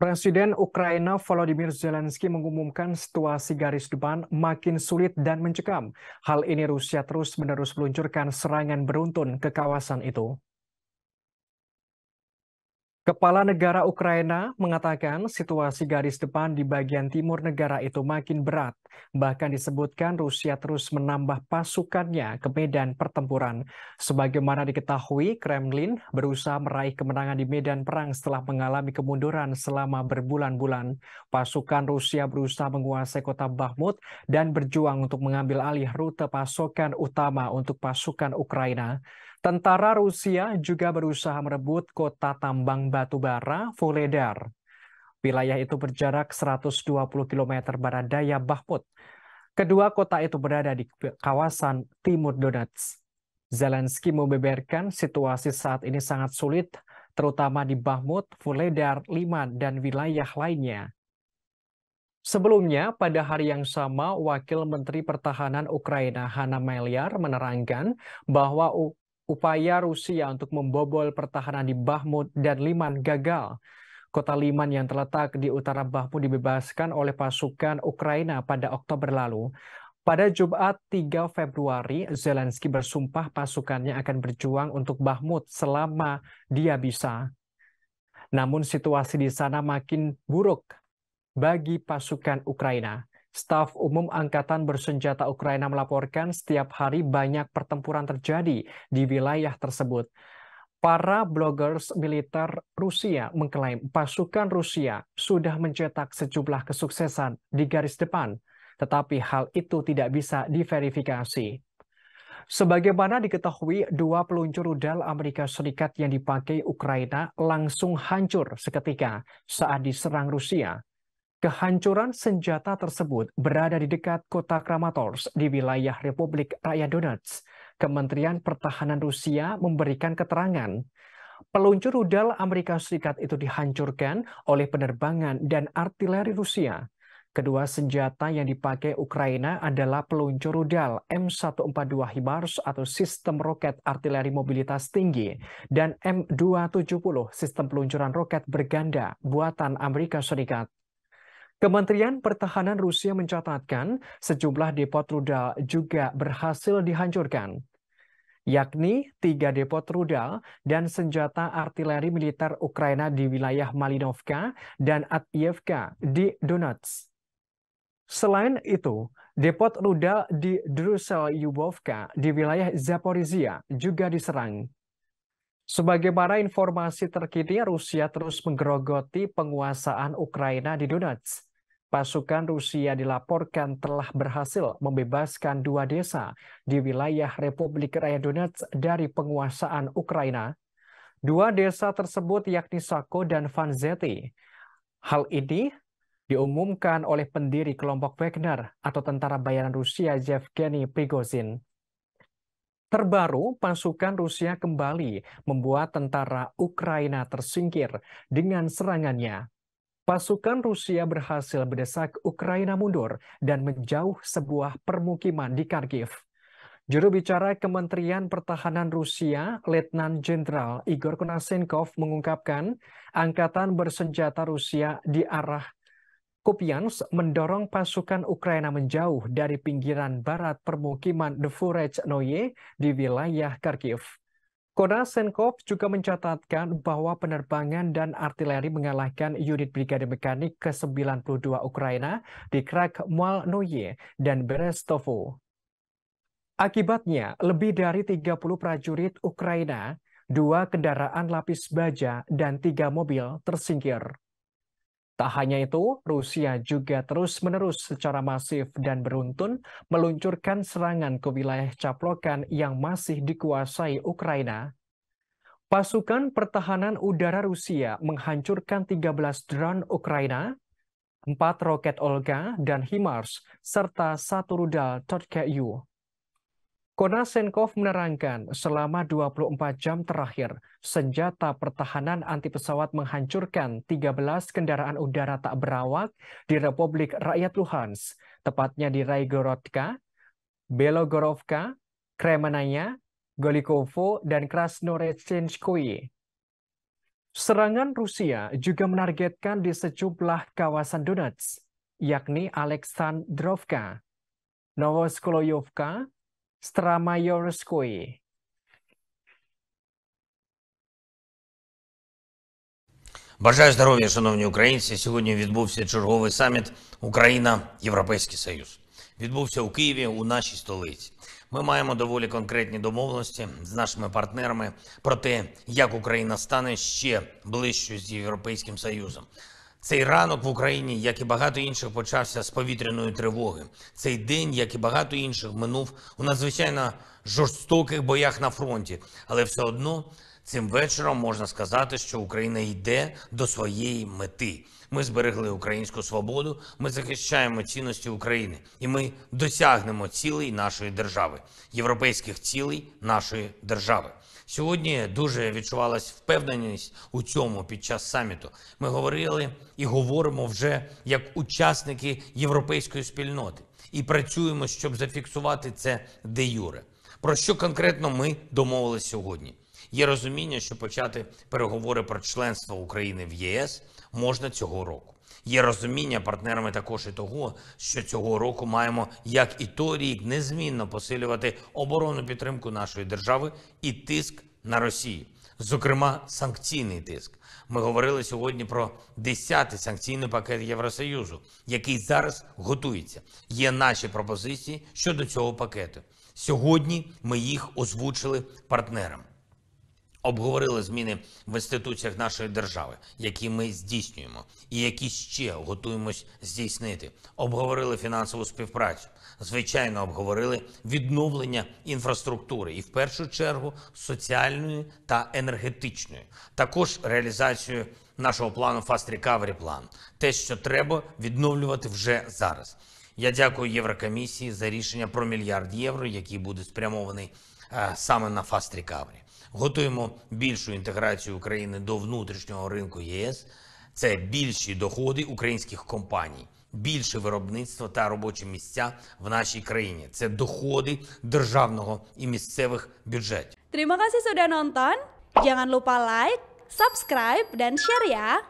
Presiden Ukraina Volodymyr Zelensky mengumumkan situasi garis depan makin sulit dan mencekam. Hal ini Rusia terus-menerus meluncurkan serangan beruntun ke kawasan itu. Kepala negara Ukraina mengatakan situasi garis depan di bagian timur negara itu makin berat. Bahkan disebutkan Rusia terus menambah pasukannya ke medan pertempuran. Sebagaimana diketahui, Kremlin berusaha meraih kemenangan di medan perang setelah mengalami kemunduran selama berbulan-bulan. Pasukan Rusia berusaha menguasai kota Bakhmut dan berjuang untuk mengambil alih rute pasokan utama untuk pasukan Ukraina. Tentara Rusia juga berusaha merebut kota tambang batu bara Vuhledar. Wilayah itu berjarak 120 km barat daya Bakhmut. Kedua kota itu berada di kawasan timur Donetsk. Zelensky membeberkan situasi saat ini sangat sulit, terutama di Bakhmut, Vuhledar, Liman, dan wilayah lainnya. Sebelumnya, pada hari yang sama, Wakil Menteri Pertahanan Ukraina Hanna Maliar menerangkan bahwa upaya Rusia untuk membobol pertahanan di Bakhmut dan Liman gagal. Kota Liman yang terletak di utara Bakhmut dibebaskan oleh pasukan Ukraina pada Oktober lalu. Pada Jumat 3 Februari, Zelensky bersumpah pasukannya akan berjuang untuk Bakhmut selama dia bisa. Namun situasi di sana makin buruk bagi pasukan Ukraina. Staf Umum Angkatan Bersenjata Ukraina melaporkan setiap hari banyak pertempuran terjadi di wilayah tersebut. Para bloggers militer Rusia mengklaim pasukan Rusia sudah mencetak sejumlah kesuksesan di garis depan, tetapi hal itu tidak bisa diverifikasi. Sebagaimana diketahui, dua peluncur rudal Amerika Serikat yang dipakai Ukraina langsung hancur seketika saat diserang Rusia. Kehancuran senjata tersebut berada di dekat kota Kramatorsk di wilayah Republik Rakyat Donetsk. Kementerian Pertahanan Rusia memberikan keterangan. Peluncur rudal Amerika Serikat itu dihancurkan oleh penerbangan dan artileri Rusia. Kedua senjata yang dipakai Ukraina adalah peluncur rudal M142 HIMARS atau sistem roket artileri mobilitas tinggi dan M270 sistem peluncuran roket berganda buatan Amerika Serikat. Kementerian Pertahanan Rusia mencatatkan sejumlah depot rudal juga berhasil dihancurkan, yakni 3 depot rudal dan senjata artileri militer Ukraina di wilayah Malinovka dan Adviivka di Donetsk. Selain itu, depot rudal di Druselyubovka di wilayah Zaporizhia juga diserang. Sebagaimana informasi terkini, Rusia terus menggerogoti penguasaan Ukraina di Donetsk. Pasukan Rusia dilaporkan telah berhasil membebaskan 2 desa di wilayah Republik Rakyat Donetsk dari penguasaan Ukraina. 2 desa tersebut yakni Sako dan Vanzeti. Hal ini diumumkan oleh pendiri kelompok Wagner atau tentara bayaran Rusia Yevgeny Prigozhin. Terbaru, pasukan Rusia kembali membuat tentara Ukraina tersingkir dengan serangannya. Pasukan Rusia berhasil mendesak Ukraina mundur dan menjauh sebuah permukiman di Kharkiv. Juru bicara Kementerian Pertahanan Rusia, Letnan Jenderal Igor Konashenkov mengungkapkan angkatan bersenjata Rusia di arah Kupiansk mendorong pasukan Ukraina menjauh dari pinggiran barat permukiman Dvorechnoye di wilayah Kharkiv. Konashenkov juga mencatatkan bahwa penerbangan dan artileri mengalahkan unit Brigade Mekanik ke-92 Ukraina di Krakmalnoye dan Berestovo. Akibatnya, lebih dari 30 prajurit Ukraina, 2 kendaraan lapis baja, dan 3 mobil tersingkir. Tak hanya itu, Rusia juga terus-menerus secara masif dan beruntun meluncurkan serangan ke wilayah caplokan yang masih dikuasai Ukraina. Pasukan pertahanan udara Rusia menghancurkan 13 drone Ukraina, 4 roket Olga dan HIMARS, serta 1 rudal Tokayu. Konashenkov menerangkan selama 24 jam terakhir, senjata pertahanan anti pesawat menghancurkan 13 kendaraan udara tak berawak di Republik Rakyat Luhansk, tepatnya di Raigorodka, Belogorovka, Kremenaya, Golikovo, dan Krasnorechenskoye. Serangan Rusia juga menargetkan di sejumlah kawasan Donetsk, yakni Aleksandrovka, Novoskoloyovka, Stramayorskoye. Бажаю здоров'я, шановні українці. Сьогодні відбувся черговий саміт Україна-Європейський Союз. Відбувся у Києві, у нашій столиці. Ми маємо доволі конкретні домовленості з нашими партнерами про те, як Україна стане ще ближчою з Європейським Союзом. Цей ранок в Україні, як і багато інших, почався з повітряної тривоги. Цей день, як і багато інших, минув у надзвичайно жорстоких боях на фронті. Але все одно цим вечором можна сказати, що Україна йде до своєї мети. Ми зберегли українську свободу, ми захищаємо цінності України. І ми досягнемо цілей нашої держави, європейських цілей нашої держави. Сьогодні дуже відчувалась впевненість у цьому під час саміту. Ми говорили і говоримо вже як учасники європейської спільноти. І працюємо, щоб зафіксувати це де-юре. Про що конкретно ми домовились сьогодні? Є розуміння, що почати переговори про членство України в ЄС можна цього року. Є розуміння партнерами також і того, що цього року маємо, як і той рік, незмінно посилювати оборонну підтримку нашої держави і тиск на Росію. Зокрема, санкційний тиск. Ми говорили сьогодні про 10-й санкційний пакет Євросоюзу, який зараз готується. Є наші пропозиції щодо цього пакету. Сьогодні ми їх озвучили партнерам. Обговорили зміни в інституціях нашої держави, які ми здійснюємо, і які ще готуємось здійснити. Обговорили фінансову співпрацю. Звичайно, обговорили відновлення інфраструктури і, в першу чергу, соціальної та енергетичної. Також реалізацію нашого плану Fast Recovery Plan. Те, що треба відновлювати вже зараз. Я дякую Єврокомісії за рішення про $1 мільярд, який буде спрямований саме на Fast Recovery. Готуємо більшу інтеграцію України до внутрішнього ринку ЄС. Це більші доходи українських компаній, більше виробництво та робочі місця в нашій країні. Це доходи державного і місцевих бюджетів. Terima kasih sudah nonton. Jangan lupa like, subscribe, dan share ya.